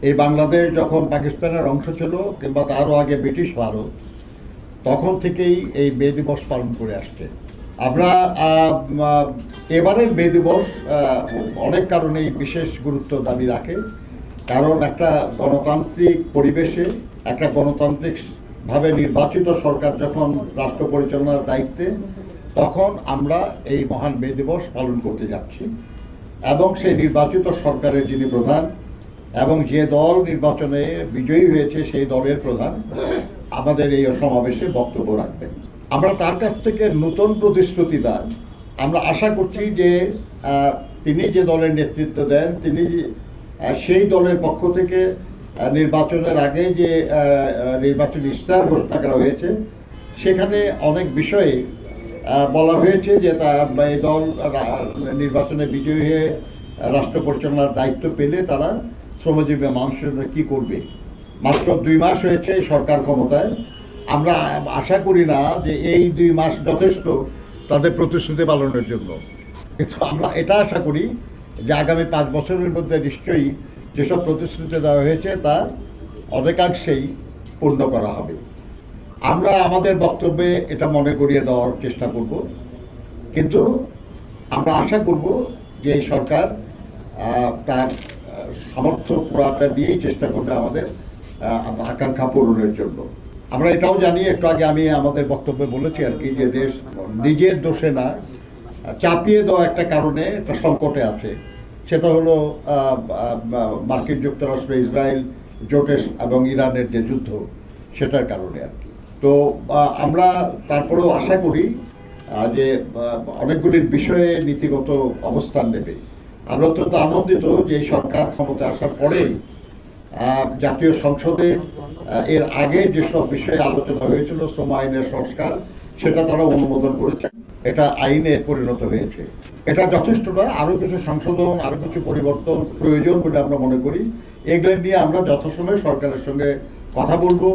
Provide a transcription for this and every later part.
এই বাংলাদেশ যখন পাকিস্তানের অংশ ছিল কিংবা তারও আগে ব্রিটিশ ভারত, তখন থেকেই এই মে দিবস পালন করে আসছে। আমরা এবারের মে দিবস অনেক কারণেই বিশেষ গুরুত্ব দাবি রাখে। কারণ একটা গণতান্ত্রিক পরিবেশে একটা গণতান্ত্রিকভাবে নির্বাচিত সরকার যখন রাষ্ট্র পরিচালনার দায়িত্বে, তখন আমরা এই মহান মে দিবস পালন করতে যাচ্ছি। এবং সেই নির্বাচিত সরকারের যিনি প্রধান এবং যে দল নির্বাচনে বিজয়ী হয়েছে সেই দলের প্রধান আমাদের এই সমাবেশে বক্তব্য রাখবেন। আমরা তার কাছ থেকে নতুন প্রতিশ্রুতি দেন। আমরা আশা করছি যে তিনি যে দলের নেতৃত্ব দেন, তিনি সেই দলের পক্ষ থেকে নির্বাচনের আগে যে নির্বাচনী ইশতেহার ঘোষণা করা হয়েছে, সেখানে অনেক বিষয়ে বলা হয়েছে যে এই দল নির্বাচনে বিজয়ী হয়ে রাষ্ট্র পরিচালনার দায়িত্ব পেলে তারা শ্রমজীবী মানুষের জন্য কী করবে। মাত্র 2 মাস হয়েছে সরকার ক্ষমতায়। আমরা আশা করি না যে এই 2 মাস যথেষ্ট তাদের প্রতিশ্রুতি পালনের জন্য, কিন্তু আমরা এটা আশা করি যে আগামী 5 বছরের মধ্যে নিশ্চয়ই যেসব প্রতিশ্রুতি দেওয়া হয়েছে তা অনেকাংশেই পূর্ণ করা হবে। আমরা আমাদের বক্তব্যে এটা মনে করিয়ে দেওয়ার চেষ্টা করব, কিন্তু আমরা আশা করব যে এই সরকার তার সামর্থ্য পুরাটা দিয়েই চেষ্টা করবে আমাদের আকাঙ্ক্ষা পূরণের জন্য। আমরা এটাও জানি, একটু আগে আমি আমাদের বক্তব্যে বলেছি আর কি, যে দেশ নিজের দোষে না, চাপিয়ে দেওয়া একটা কারণে একটা সংকটে আছে। সেটা হলো মার্কিন যুক্তরাষ্ট্র, ইসরায়েল জোটের এবং ইরানের যে যুদ্ধ, সেটার কারণে আর কি। তো আমরা তারপরেও আশা করি যে অনেকগুলির বিষয়ে নীতিগত অবস্থান নেবে। আমরা অত্যন্ত আনন্দিত যে এই সরকার ক্ষমতায় আসার পরেই জাতীয় সংসদে এর আগে যেসব বিষয়ে আলোচনা হয়েছিল, শ্রম আইনের সংস্কার, সেটা তারা অনুমোদন করেছে। এটা আইনে পরিণত হয়েছে। এটা যথেষ্ট নয়, আরও কিছু সংশোধন, আরও কিছু পরিবর্তন প্রয়োজন বলে আমরা মনে করি। এগুলো নিয়ে আমরা যথাসময়ে সরকারের সঙ্গে কথা বলবো।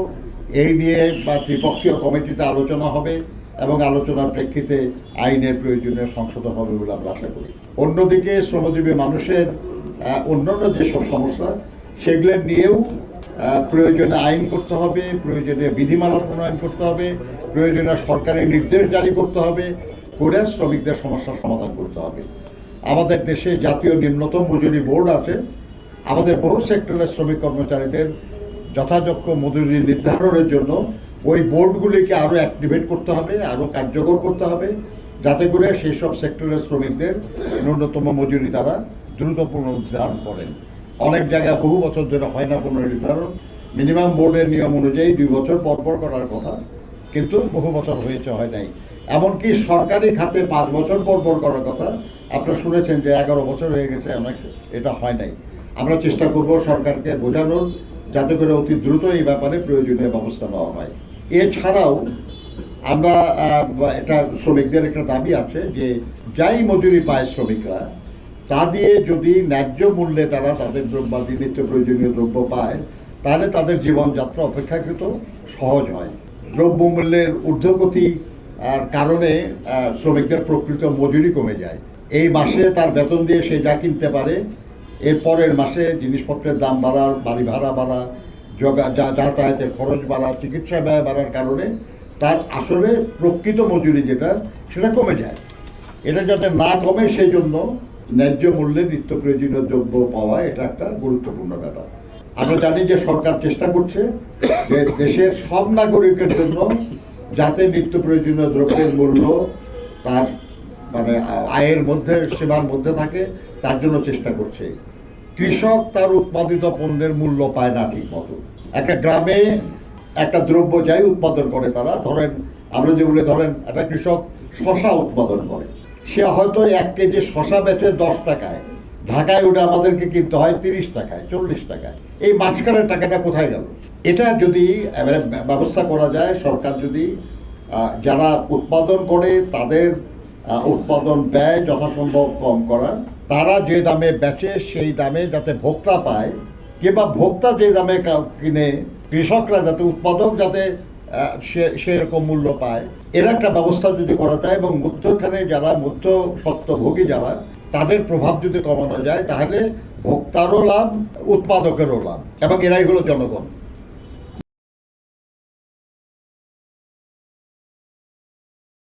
এই নিয়ে বা ত্রিপক্ষীয় কমিটিতে আলোচনা হবে এবং আলোচনার প্রেক্ষিতে আইনের প্রয়োজনীয় সংশোধন হবে বলে আমরা আশা করি। অন্যদিকে শ্রমজীবী মানুষের অন্যান্য যেসব সমস্যা, সেগুলো নিয়েও প্রয়োজনে আইন করতে হবে, প্রয়োজনীয় বিধিমালা প্রণয়ন করতে হবে, প্রয়োজনীয় সরকারি নির্দেশ জারি করতে হবে, করে শ্রমিকদের সমস্যার সমাধান করতে হবে। আমাদের দেশে জাতীয় নিম্নতম মজুরি বোর্ড আছে। আমাদের বহু সেক্টরের শ্রমিক কর্মচারীদের যথাযোগ্য মজুরি নির্ধারণের জন্য ওই বোর্ডগুলিকে আরও অ্যাক্টিভেট করতে হবে, আরও কার্যকর করতে হবে, যাতে করে সেই সব সেক্টরের শ্রমিকদের ন্যূনতম মজুরি তারা দ্রুত পুনরুদ্ধারণ করেন। অনেক জায়গায় বহু বছর ধরে হয় না পুনর্নির্ধারণ। মিনিমাম বোর্ডের নিয়ম অনুযায়ী 2 বছর পর করার কথা, কিন্তু বহু বছর হয়েছে, হয় নাই। এমনকি সরকারি খাতে 5 বছর পর করার কথা। আপনারা শুনেছেন যে 11 বছর হয়ে গেছে, এটা হয় নাই। আমরা চেষ্টা করব সরকারকে বোঝানোর, যাতে করে অতি দ্রুত এই ব্যাপারে প্রয়োজনীয় ব্যবস্থা নেওয়া হয়। এছাড়াও আমরা এটা শ্রমিকদের একটা দাবি আছে যে যাই মজুরি পায় শ্রমিকরা, তা দিয়ে যদি ন্যায্য মূল্যে তারা তাদের দ্রব্যাদি নিত্য প্রয়োজনীয় দ্রব্য পায়, তাহলে তাদের জীবনযাত্রা অপেক্ষাকৃত সহজ হয়। দ্রব্যমূল্যের ঊর্ধ্বগতি আর কারণে শ্রমিকদের প্রকৃত মজুরি কমে যায়। এই মাসে তার বেতন দিয়ে সে যা কিনতে পারে, এর পরের মাসে জিনিসপত্রের দাম বাড়ার, বাড়ি ভাড়া বাড়া, যাতায়াতের খরচ বাড়া, চিকিৎসা ব্যয় বাড়ার কারণে তার আসলে প্রকৃত মজুরি যেটা, সেটা কমে যায়। এটা যাতে না কমে, সেই জন্য ন্যায্য মূল্যে নিত্য প্রয়োজনীয় দ্রব্য পাওয়া এটা একটা গুরুত্বপূর্ণ ব্যাপার। আমরা জানি যে সরকার চেষ্টা করছে যে দেশের সব নাগরিকের জন্য যাতে নিত্য প্রয়োজনীয় দ্রব্যের মূল্য তার মানে আয়ের মধ্যে, সীমার মধ্যে থাকে, তার জন্য চেষ্টা করছে। কৃষক তার উৎপাদিত পণ্যের মূল্য পায় না ঠিক মতো। একটা গ্রামে একটা দ্রব্য যাই উৎপাদন করে, তারা ধরেন, আমরা যেগুলো ধরেন একটা কৃষক শশা উৎপাদন করে, সে হয়তো 1 কেজি শশা বেচে 10 টাকায়, ঢাকায় ওটা আমাদেরকে কিনতে হয় 30 টাকায়, 40 টাকায়। এই মাঝখানের টাকাটা কোথায় গেল? এটা যদি ব্যবস্থা করা যায়, সরকার যদি যারা উৎপাদন করে তাদের উৎপাদন ব্যয় যথাসম্ভব কম করা, তারা যে দামে বেচে সেই দামে যাতে ভোক্তা পায়, কিংবা ভোক্তা যে দামে কিনে কৃষকরা যাতে, উৎপাদক যাতে সেরকম মূল্য পায়, এর একটা ব্যবস্থা যদি করা যায় এবং মধ্যখানে যারা মধ্য স্বত্বভোগী যারা, তাদের প্রভাব যদি কমানো যায়, তাহলে ভোক্তারও লাভ, উৎপাদকেরও লাভ, এবং এরাই হলো জনগণ।